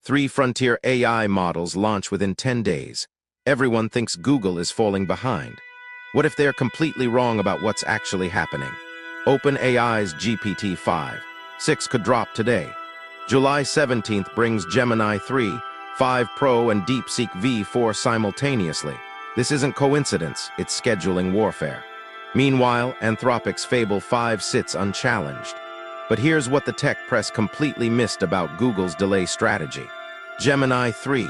3 frontier AI models launch within 10 days. Everyone thinks Google is falling behind. What if they're completely wrong about what's actually happening? OpenAI's GPT-5.6 could drop today. July 17th brings Gemini 3, 5 Pro and DeepSeek V4 simultaneously. This isn't coincidence, it's scheduling warfare. Meanwhile, Anthropic's Fable 5 sits unchallenged. But here's what the tech press completely missed about Google's delay strategy. Gemini 3,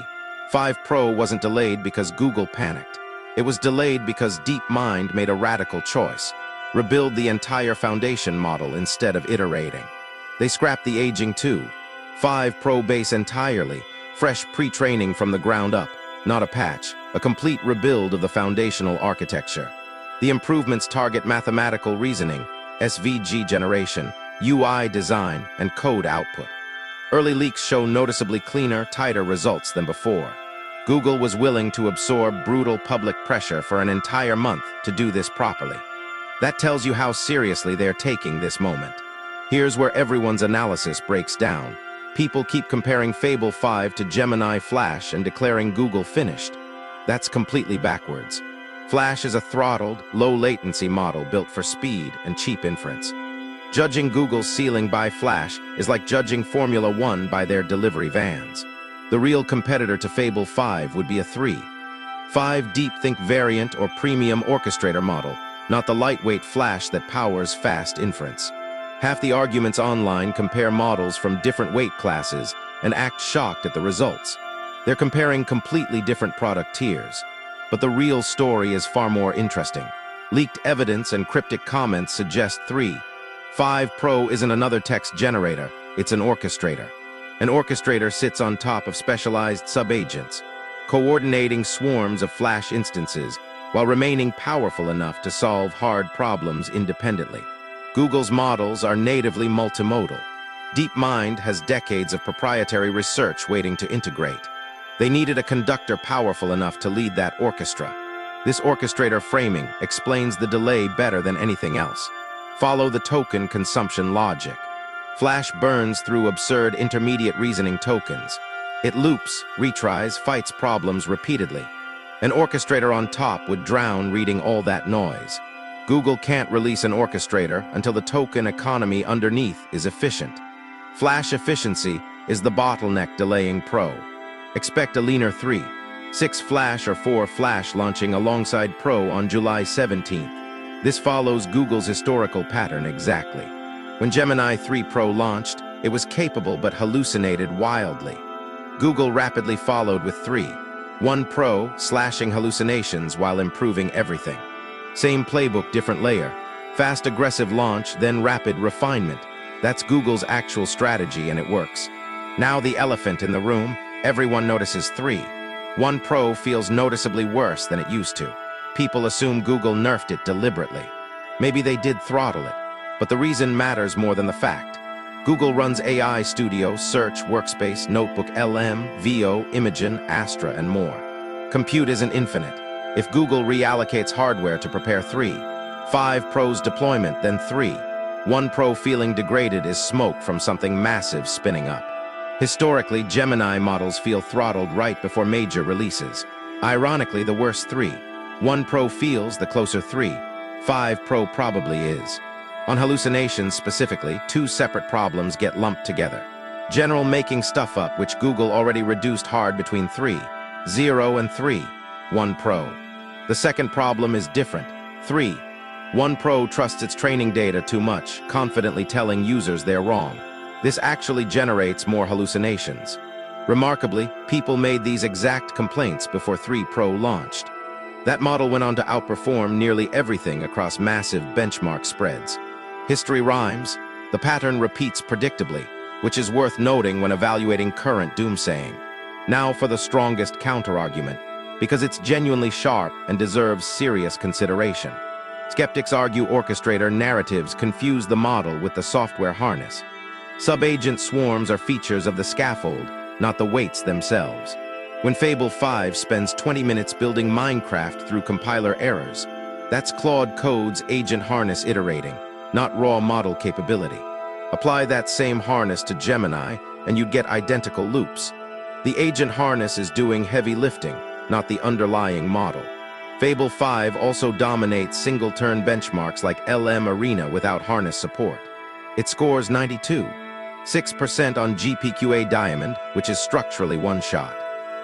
5 Pro wasn't delayed because Google panicked. It was delayed because DeepMind made a radical choice: rebuild the entire foundation model instead of iterating. They scrapped the aging 5 Pro base entirely, fresh pre-training from the ground up, not a patch, a complete rebuild of the foundational architecture. The improvements target mathematical reasoning, SVG generation, UI design, and code output. Early leaks show noticeably cleaner, tighter results than before. Google was willing to absorb brutal public pressure for an entire month to do this properly. That tells you how seriously they're taking this moment. Here's where everyone's analysis breaks down. People keep comparing Fable 5 to Gemini Flash and declaring Google finished. That's completely backwards. Flash is a throttled, low-latency model built for speed and cheap inference. Judging Google's ceiling by Flash is like judging Formula One by their delivery vans. The real competitor to Fable 5 would be a 3.5 DeepThink variant or premium orchestrator model, not the lightweight Flash that powers fast inference. Half the arguments online compare models from different weight classes and act shocked at the results. They're comparing completely different product tiers. But the real story is far more interesting. Leaked evidence and cryptic comments suggest 5 Pro isn't another text generator, it's an orchestrator. An orchestrator sits on top of specialized subagents, coordinating swarms of Flash instances while remaining powerful enough to solve hard problems independently. Google's models are natively multimodal. DeepMind has decades of proprietary research waiting to integrate. They needed a conductor powerful enough to lead that orchestra. This orchestrator framing explains the delay better than anything else. Follow the token consumption logic. Flash burns through absurd intermediate reasoning tokens. It loops, retries, fights problems repeatedly. An orchestrator on top would drown reading all that noise. Google can't release an orchestrator until the token economy underneath is efficient. Flash efficiency is the bottleneck delaying Pro. Expect a leaner 3.6 Flash or 4 Flash launching alongside Pro on July 17th. This follows Google's historical pattern exactly. When Gemini 3 Pro launched, it was capable but hallucinated wildly. Google rapidly followed with 3.1 Pro, slashing hallucinations while improving everything. Same playbook, different layer. Fast, aggressive launch, then rapid refinement. That's Google's actual strategy, and it works. Now the elephant in the room, everyone notices 3.1 Pro feels noticeably worse than it used to. People assume Google nerfed it deliberately. Maybe they did throttle it, but the reason matters more than the fact. Google runs AI Studio, Search, Workspace, Notebook, LM, VO, Imagen, Astra, and more. Compute isn't infinite. If Google reallocates hardware to prepare 3.5 Pro's deployment, then 3.1 Pro feeling degraded is smoke from something massive spinning up. Historically, Gemini models feel throttled right before major releases. Ironically, the worse 3.1 Pro feels, the closer 3.5 Pro probably is. On hallucinations specifically, 2 separate problems get lumped together. General making stuff up, which Google already reduced hard between 3.0 and 3.1 Pro. The second problem is different. 3.1 Pro trusts its training data too much, confidently telling users they're wrong. This actually generates more hallucinations. Remarkably, people made these exact complaints before 3 Pro launched. That model went on to outperform nearly everything across massive benchmark spreads. History rhymes. The pattern repeats predictably, which is worth noting when evaluating current doomsaying. Now for the strongest counterargument, because it's genuinely sharp and deserves serious consideration. Skeptics argue orchestrator narratives confuse the model with the software harness. Subagent swarms are features of the scaffold, not the weights themselves. When Fable 5 spends 20 minutes building Minecraft through compiler errors, that's Claude Code's agent harness iterating, not raw model capability. Apply that same harness to Gemini, and you'd get identical loops. The agent harness is doing heavy lifting, not the underlying model. Fable 5 also dominates single-turn benchmarks like LM Arena without harness support. It scores 92, 6% on GPQA Diamond, which is structurally one-shot.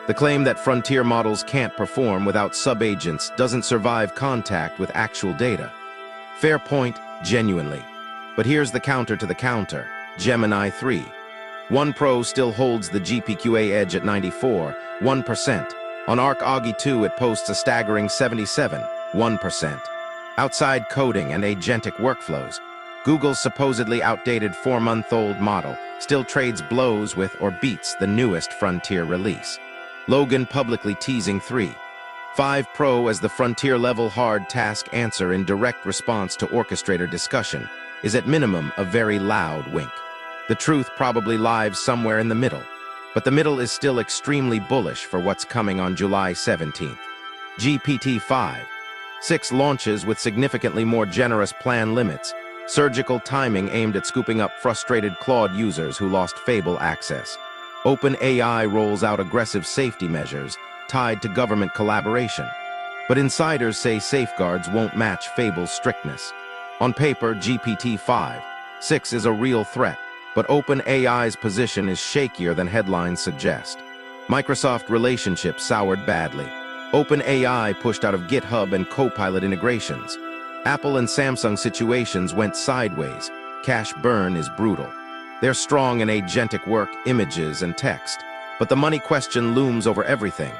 The claim that frontier models can't perform without sub-agents doesn't survive contact with actual data. Fair point, genuinely. But here's the counter to the counter, Gemini 3. One Pro still holds the GPQA edge at 94, 1%. On ArcAugi 2, it posts a staggering 77, 1%. Outside coding and agentic workflows, Google's supposedly outdated 4-month-old model still trades blows with or beats the newest frontier release. Logan publicly teasing 3.5 Pro as the frontier-level hard task answer in direct response to orchestrator discussion is at minimum a very loud wink. The truth probably lies somewhere in the middle. But the middle is still extremely bullish for what's coming on July 17th. GPT-5.6 launches with significantly more generous plan limits, surgical timing aimed at scooping up frustrated Claude users who lost Fable access. OpenAI rolls out aggressive safety measures tied to government collaboration. But insiders say safeguards won't match Fable's strictness. On paper, GPT-5.6 is a real threat, but OpenAI's position is shakier than headlines suggest. Microsoft relationship soured badly. OpenAI pushed out of GitHub and Copilot integrations. Apple and Samsung situations went sideways. Cash burn is brutal. They're strong in agentic work, images, and text. But the money question looms over everything.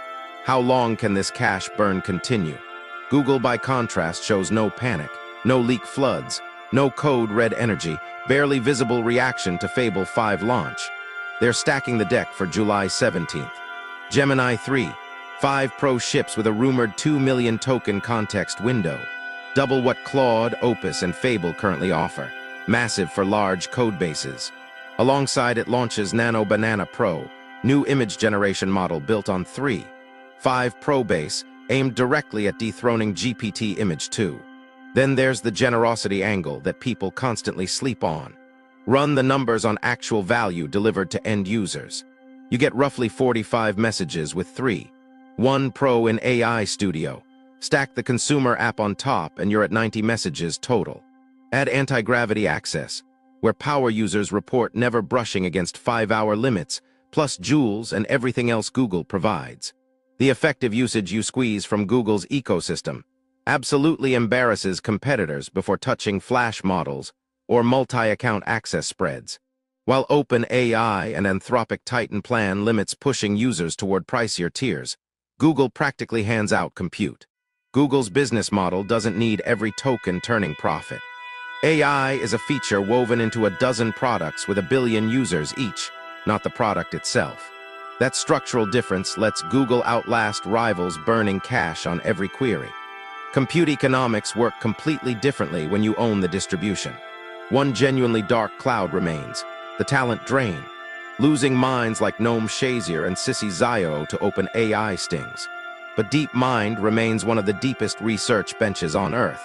How long can this cash burn continue? Google, by contrast, shows no panic, no leak floods, no code red energy, barely visible reaction to Fable 5 launch. They're stacking the deck for July 17th. Gemini 3.5 Pro ships with a rumored 2 million token context window. Double what Claude, Opus, and Fable currently offer. Massive for large code bases. Alongside it launches Nano Banana Pro, new image generation model built on 3.5 Pro base, aimed directly at dethroning GPT Image 2. Then there's the generosity angle that people constantly sleep on. Run the numbers on actual value delivered to end users. You get roughly 45 messages with 3.1 Pro in AI Studio. Stack the consumer app on top and you're at 90 messages total. Add anti-gravity access, where power users report never brushing against 5-hour limits, plus joules and everything else Google provides. The effective usage you squeeze from Google's ecosystem absolutely embarrasses competitors before touching flash models or multi-account access spreads. While OpenAI and Anthropic Titan plan limits pushing users toward pricier tiers, Google practically hands out compute. Google's business model doesn't need every token turning profit. AI is a feature woven into a dozen products with 1 billion users each, not the product itself. That structural difference lets Google outlast rivals burning cash on every query. Compute economics work completely differently when you own the distribution. One genuinely dark cloud remains, the talent drain. Losing minds like Noam Shazier and Sissy Zio to OpenAI stings. But DeepMind remains one of the deepest research benches on Earth.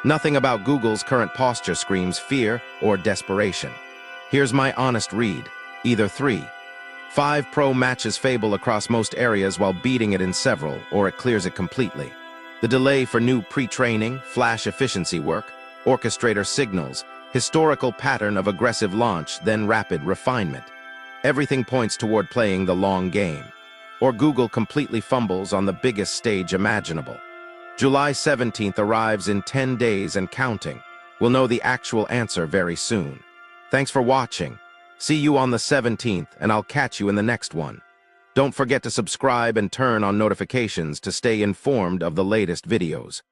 Nothing about Google's current posture screams fear or desperation. Here's my honest read. Either 3.5 Pro matches Fable across most areas while beating it in several, or it clears it completely. The delay for new pre-training, flash efficiency work, orchestrator signals, historical pattern of aggressive launch, then rapid refinement. Everything points toward playing the long game. Or Google completely fumbles on the biggest stage imaginable. July 17th arrives in 10 days and counting. We'll know the actual answer very soon. Thanks for watching. See you on the 17th, and I'll catch you in the next one. Don't forget to subscribe and turn on notifications to stay informed of the latest videos.